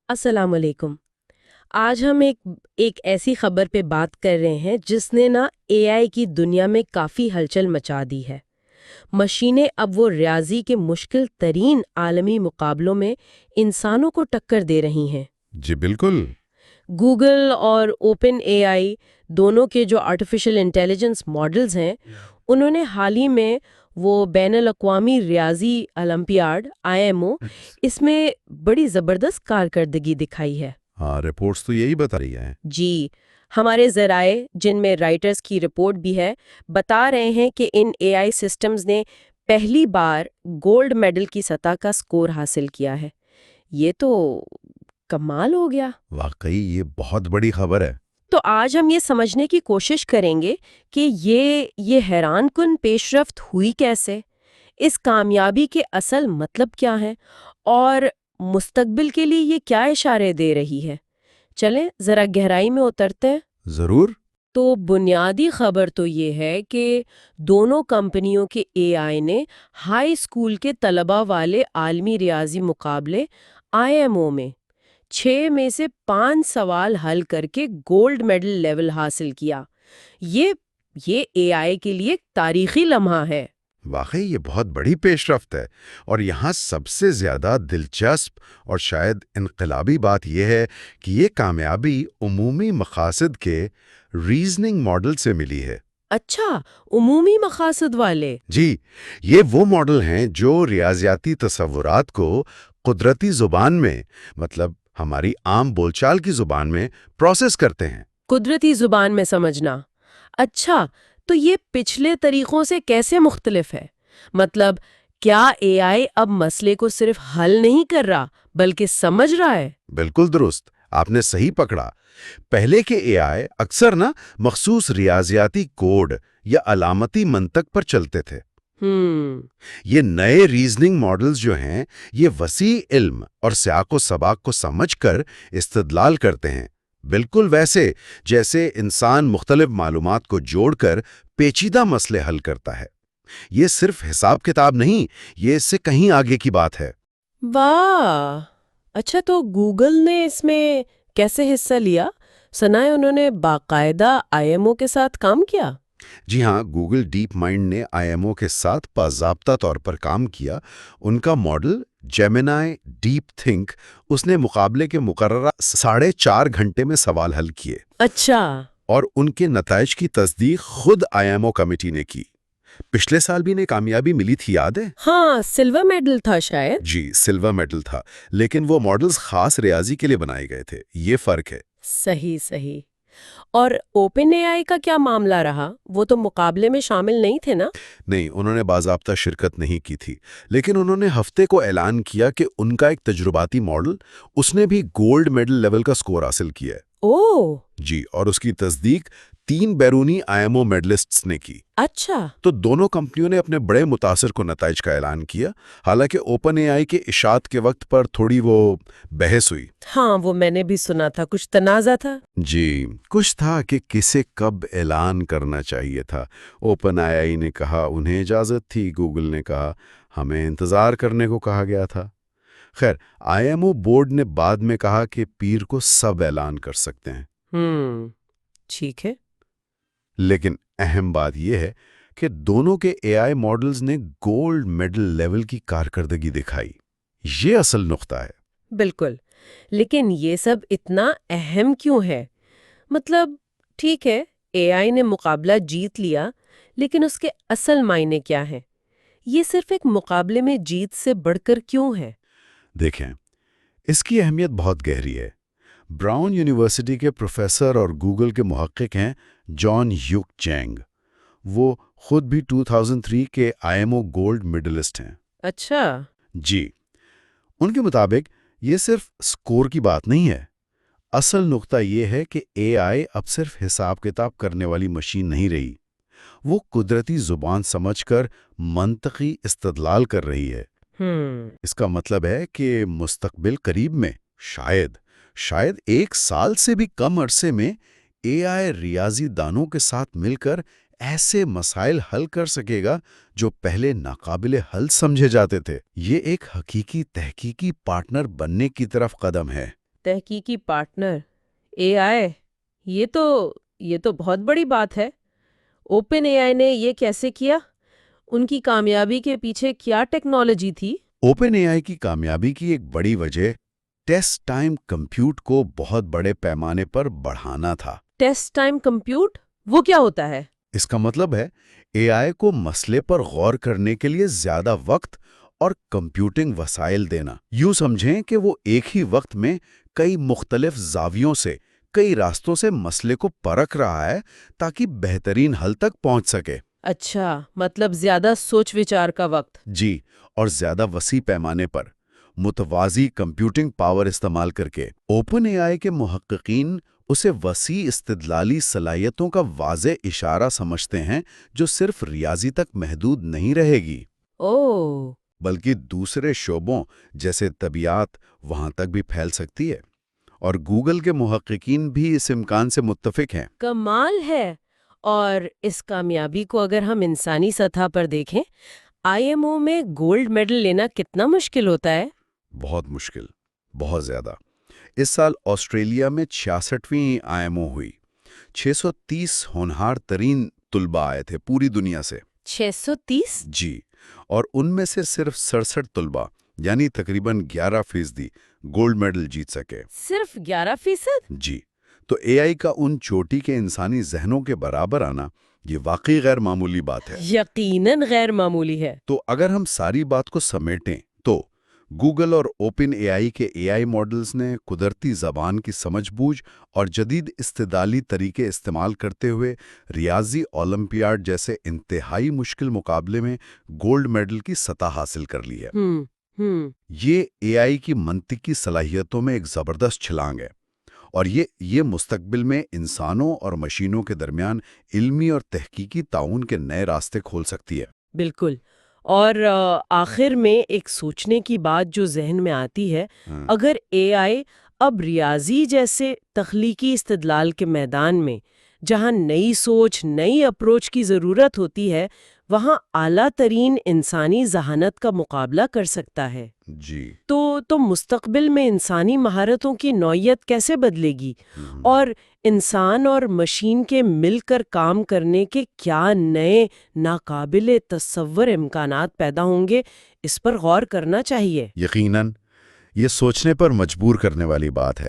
السلام علیکم۔ آج ہم ایک ایسی خبر پہ بات کر رہے ہیں جس نے نا اے آئی کی دنیا میں کافی ہلچل مچا دی ہے۔ مشینیں اب وہ ریاضی کے مشکل ترین عالمی مقابلوں میں انسانوں کو ٹکر دے رہی ہیں۔ جی بالکل۔ گوگل اور اوپن اے آئی دونوں کے جو آرٹیفیشل انٹیلیجنس ماڈلز ہیں، انہوں نے حال ہی میں وہ بین الاقوامی ریاضی اولمپیاڈ IMO اس میں بڑی زبردست کارکردگی دکھائی ہے۔ ہاں، رپورٹس تو یہی بتا رہی ہیں۔ جی، ہمارے ذرائع جن میں رائٹرز کی رپورٹ بھی ہے بتا رہے ہیں کہ ان اے آئی سسٹمز نے پہلی بار گولڈ میڈل کی سطح کا سکور حاصل کیا ہے۔ یہ تو کمال ہو گیا۔ واقعی یہ بہت بڑی خبر ہے۔ تو آج ہم یہ سمجھنے کی کوشش کریں گے کہ یہ حیران کن پیش رفت ہوئی کیسے، اس کامیابی کے اصل مطلب کیا ہے اور مستقبل کے لیے یہ کیا اشارے دے رہی ہے۔ چلیں ذرا گہرائی میں اترتے ہیں۔ ضرور۔ تو بنیادی خبر تو یہ ہے کہ دونوں کمپنیوں کے اے آئی نے ہائی اسکول کے طلباء والے عالمی ریاضی مقابلے IMO میں 6 میں سے 5 سوال حل کر کے گولڈ میڈل لیول حاصل کیا۔ یہ اے آئی کے لیے ایک تاریخی لمحہ ہے۔ واقعی یہ بہت بڑی پیش رفت ہے، اور یہاں سب سے زیادہ دلچسپ اور شاید انقلابی بات یہ ہے کہ یہ کامیابی عمومی مقاصد کے ریزننگ ماڈل سے ملی ہے۔ اچھا، عمومی مقاصد والے۔ جی، یہ وہ ماڈل ہیں جو ریاضیاتی تصورات کو قدرتی زبان میں، مطلب ہماری عام بول چال کی زبان میں پروسیس کرتے ہیں۔ قدرتی زبان میں سمجھنا۔ اچھا، تو یہ پچھلے طریقوں سے کیسے مختلف ہے؟ مطلب کیا اے آئی اب مسئلے کو صرف حل نہیں کر رہا بلکہ سمجھ رہا ہے؟ بالکل درست، آپ نے صحیح پکڑا۔ پہلے کے اے آئی اکثر مخصوص ریاضیاتی کوڈ یا علامتی منطق پر چلتے تھے۔ یہ نئے ریزننگ ماڈلز جو ہیں، یہ وسیع علم اور سیاق و سباق کو سمجھ کر استدلال کرتے ہیں، بالکل ویسے جیسے انسان مختلف معلومات کو جوڑ کر پیچیدہ مسئلے حل کرتا ہے۔ یہ صرف حساب کتاب نہیں، یہ اس سے کہیں آگے کی بات ہے۔ واہ! اچھا، تو گوگل نے اس میں کیسے حصہ لیا؟ سنا ہے انہوں نے باقاعدہ IMO کے ساتھ کام کیا؟ جی ہاں، گوگل ڈیپ مائنڈ نے IMO کے ساتھ باضابطہ طور پر کام کیا۔ ان کا ماڈل جیمینائی ڈیپ تھنک، اس نے مقابلے کے مقررہ 4.5 گھنٹے میں سوال حل کیے۔ اچھا۔ اور ان کے نتائج کی تصدیق خود IMO کمیٹی نے کی۔ پچھلے سال بھی انہیں کامیابی ملی تھی، یاد ہے؟ ہاں، سلور میڈل تھا شاید۔ جی، سلور میڈل تھا، لیکن وہ ماڈلز خاص ریاضی کے لیے بنائے گئے تھے، یہ فرق ہے۔ صحیح صحیح۔ اور اوپن اے آئی کا کیا معاملہ رہا؟ وہ تو مقابلے میں شامل نہیں تھے نا؟ نہیں، انہوں نے باضابطہ شرکت نہیں کی تھی، لیکن انہوں نے ہفتے کو اعلان کیا کہ ان کا ایک تجرباتی ماڈل، اس نے بھی گولڈ میڈل لیول کا سکور حاصل کیا ہے۔ اوہ! جی، اور اس کی تصدیق 3 بیرونی IMO میڈلسٹس نے کی۔ اچھا۔ تو دونوں کمپنیوں نے اپنے بڑے متاثر کو نتائج کا اعلان کیا، حالانکہ اوپن اے آئی کے اشاعت کے وقت پر تھوڑی وہ بحث ہوئی۔ ہاں، وہ میں نے بھی سنا تھا، کچھ تنازع تھا۔ جی، کچھ تھا کہ کسے کب اعلان کرنا چاہیے تھا۔ اوپن اے آئی نے کہا انہیں اجازت تھی، گوگل نے کہا ہمیں انتظار کرنے کو کہا گیا تھا۔ خیر، IMO بورڈ نے بعد میں کہا کہ پیر کو سب اعلان کر سکتے ہیں۔ ٹھیک ہے۔ لیکن اہم بات یہ ہے کہ دونوں کے اے آئی ماڈلز نے گولڈ میڈل لیول کی کارکردگی دکھائی۔ یہ اصل نقطہ ہے۔ بالکل، لیکن یہ سب اتنا اہم کیوں ہے؟ مطلب ٹھیک ہے، اے آئی نے مقابلہ جیت لیا، لیکن اس کے اصل معنی کیا ہیں؟ یہ صرف ایک مقابلے میں جیت سے بڑھ کر کیوں ہے؟ دیکھیں، اس کی اہمیت بہت گہری ہے۔ براؤن یونیورسٹی کے پروفیسر اور گوگل کے محقق ہیں جان یوک چینگ۔ وہ خود بھی 2003 کے IMO گولڈ میڈلسٹ ہیں۔ اچھا۔ جی، ان کے مطابق یہ صرف سکور کی بات نہیں ہے۔ اصل نقطہ یہ ہے کہ اے آئی اب صرف حساب کتاب کرنے والی مشین نہیں رہی، وہ قدرتی زبان سمجھ کر منطقی استدلال کر رہی ہے۔ اس کا مطلب ہے کہ مستقبل قریب میں شاید 1 سال سے بھی کم عرصے میں اے آئی ریاضی دانوں کے ساتھ مل کر ایسے مسائل حل کر سکے گا جو پہلے ناقابل حل سمجھے جاتے تھے۔ یہ ایک حقیقی تحقیقی پارٹنر بننے کی طرف قدم ہے۔ تحقیقی پارٹنر اے آئی، یہ تو بہت بڑی بات ہے۔ اوپن اے آئی نے یہ کیسے کیا؟ ان کی کامیابی کے پیچھے کیا ٹیکنالوجی تھی؟ اوپن اے آئی کی کامیابی کی ایک بڑی وجہ ٹیسٹ ٹائم کمپیوٹ کو بہت بڑے پیمانے پر بڑھانا تھا۔ ٹیسٹ ٹائم کمپیوٹ وہ کیا ہوتا ہے؟ اس کا مطلب ہے اے آئی کو مسئلے پر غور کرنے کے لیے زیادہ وقت اور کمپیوٹنگ وسائل دینا۔ یوں سمجھیں کہ وہ ایک ہی وقت میں کئی مختلف زاویوں سے، کئی راستوں سے مسئلے کو پرکھ رہا ہے تاکہ بہترین حل تک پہنچ سکے۔ اچھا، مطلب زیادہ سوچ وچار کا وقت۔ جی، اور زیادہ وسیع پیمانے پر متوازی کمپیوٹنگ پاور استعمال کر کے اوپن اے آئی کے محققین اسے وسیع استدلالی صلاحیتوں کا واضح اشارہ سمجھتے ہیں جو صرف ریاضی تک محدود نہیں رہے گی، اوہ، بلکہ دوسرے شعبوں جیسے طبیعیات وہاں تک بھی پھیل سکتی ہے۔ اور گوگل کے محققین بھی اس امکان سے متفق ہیں۔ کمال ہے۔ اور اس کامیابی کو اگر ہم انسانی سطح پر دیکھیں، آئی ایم او میں گولڈ میڈل لینا کتنا مشکل ہوتا ہے؟ بہت مشکل، بہت زیادہ۔ اس سال آسٹریلیا میں 66ویں آئی ایم او ہوئی۔ 630 ہونہار ترین طلباء آئے تھے پوری دنیا سے۔ 630؟ جی، اور ان میں سے صرف 67 طلباء یعنی تقریباً 11% گولڈ میڈل جیت سکے۔ صرف 11%؟ جی، تو اے آئی کا ان چوٹی کے انسانی ذہنوں کے برابر آنا یہ واقعی غیر معمولی بات ہے۔ یقیناً غیر معمولی ہے۔ تو اگر ہم ساری بات کو سمیٹیں تو گوگل اور اوپن اے آئی کے اے آئی ماڈلز نے قدرتی زبان کی سمجھ بوجھ اور جدید استدلالی طریقے استعمال کرتے ہوئے ریاضی اولمپیاڈ جیسے انتہائی مشکل مقابلے میں گولڈ میڈل کی سطح حاصل کر لی ہے۔ یہ اے آئی کی منطقی صلاحیتوں میں ایک زبردست چھلانگ ہے، اور یہ مستقبل میں انسانوں اور مشینوں کے درمیان علمی اور تحقیقی تعاون کے نئے راستے کھول سکتی ہے۔ بالکل۔ اور آخر میں ایک سوچنے کی بات جو ذہن میں آتی ہے، اگر اے آئی اب ریاضی جیسے تخلیقی استدلال کے میدان میں، جہاں نئی سوچ، نئی اپروچ کی ضرورت ہوتی ہے، وہاں اعلیٰ ترین انسانی ذہانت کا مقابلہ کر سکتا ہے، جی، تو مستقبل میں انسانی مہارتوں کی نوعیت کیسے بدلے گی، اور انسان اور مشین کے مل کر کام کرنے کے کیا نئے ناقابل تصور امکانات پیدا ہوں گے، اس پر غور کرنا چاہیے۔ یقیناً یہ سوچنے پر مجبور کرنے والی بات ہے۔